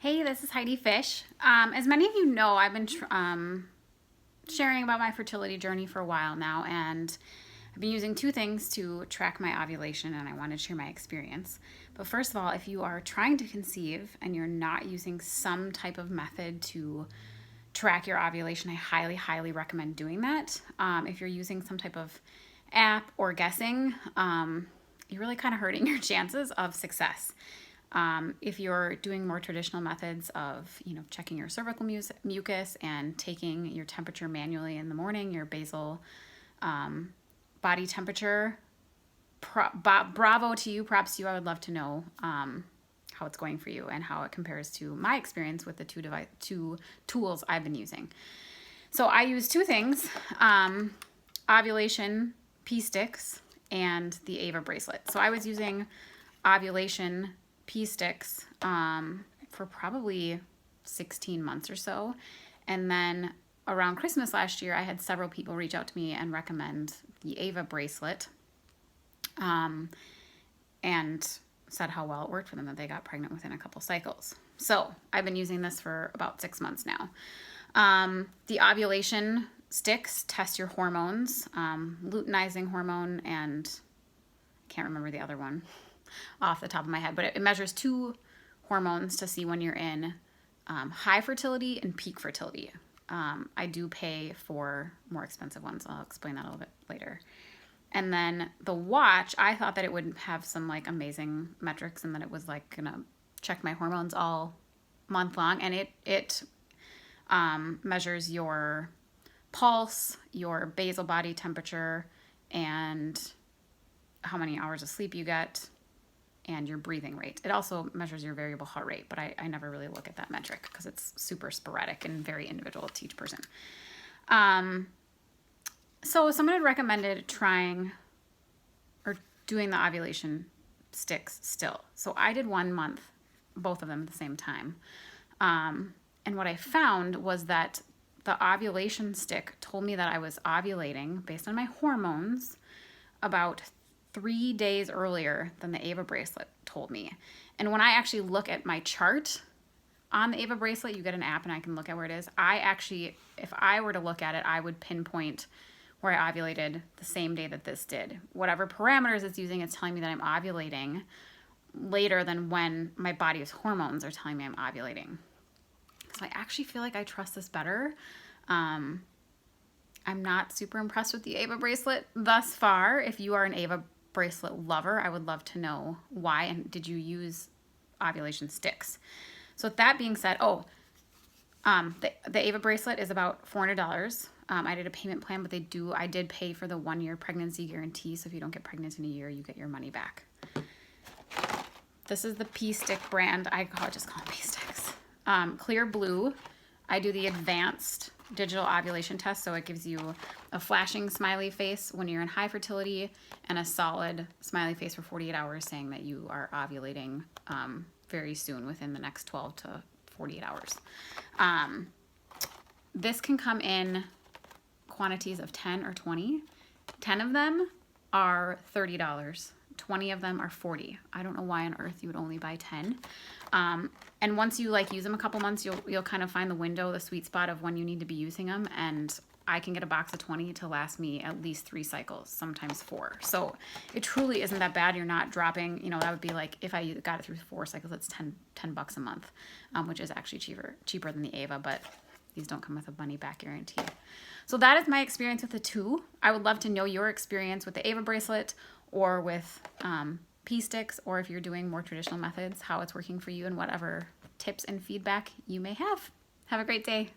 Hey, this is Heidi Fish. As many of you know, I've been sharing about my fertility journey for a while now, and I've been using two things to track my ovulation, and I wanted to share my experience. But first of all, if you are trying to conceive and you're not using some type of method to track your ovulation, I highly, highly recommend doing that. If you're using some type of app or guessing, you're really kind of hurting your chances of success. If you're doing more traditional methods of, checking your cervical mucus and taking your temperature manually in the morning, your basal body temperature, bravo to you, props to you. I would love to know how it's going for you and how it compares to my experience with the two tools I've been using. So I use two things, ovulation pee sticks and the Ava bracelet. So I was using ovulation pee sticks for probably 16 months or so. And then around Christmas last year, I had several people reach out to me and recommend the Ava bracelet and said how well it worked for them, that they got pregnant within a couple cycles. So I've been using this for about 6 months now. The ovulation sticks test your hormones, luteinizing hormone, and I can't remember the other one off the top of my head, but it measures two hormones to see when you're in high fertility and peak fertility. I do pay for more expensive ones. I'll explain that a little bit later. And then the watch, I thought that it would have some like amazing metrics and that it was like gonna check my hormones all month long, and it measures your pulse, your basal body temperature, and how many hours of sleep you get, and your breathing rate. It also measures your variable heart rate, but I never really look at that metric because it's super sporadic and very individual to each person. So someone had recommended trying or doing the ovulation sticks still. So I did 1 month, both of them at the same time. And what I found was that the ovulation stick told me that I was ovulating based on my hormones about 3 days earlier than the Ava bracelet told me. And when I actually look at my chart on the Ava bracelet, you get an app and I can look at where it is. I actually, if I were to look at it, I would pinpoint where I ovulated the same day that this did. Whatever parameters it's using, it's telling me that I'm ovulating later than when my body's hormones are telling me I'm ovulating. So I actually feel like I trust this better. I'm not super impressed with the Ava bracelet thus far. If you are an Ava bracelet lover, I would love to know why, and did you use ovulation sticks? So with that being said, the Ava bracelet is about $400. I did a payment plan, but I did pay for the 1-year pregnancy guarantee. So if you don't get pregnant in a year, you get your money back. This is the pee stick brand. Just call them pee sticks. Clear blue. I do the advanced digital ovulation test, so it gives you a flashing smiley face when you're in high fertility and a solid smiley face for 48 hours saying that you are ovulating very soon, within the next 12 to 48 hours. This can come in quantities of 10 or 20. 10 of them are $30. 20 of them are $40. I don't know why on earth you would only buy 10. And once you use them a couple months, you'll kind of find the window, the sweet spot of when you need to be using them. And I can get a box of 20 to last me at least 3 cycles, sometimes 4. So it truly isn't that bad. You're not dropping, that would be like if I got it through 4 cycles, it's $10 a month, which is actually cheaper than the Ava, but these don't come with a money back guarantee. So that is my experience with the two. I would love to know your experience with the Ava bracelet or with pee sticks, or if you're doing more traditional methods, how it's working for you, and whatever tips and feedback you may have. Have a great day.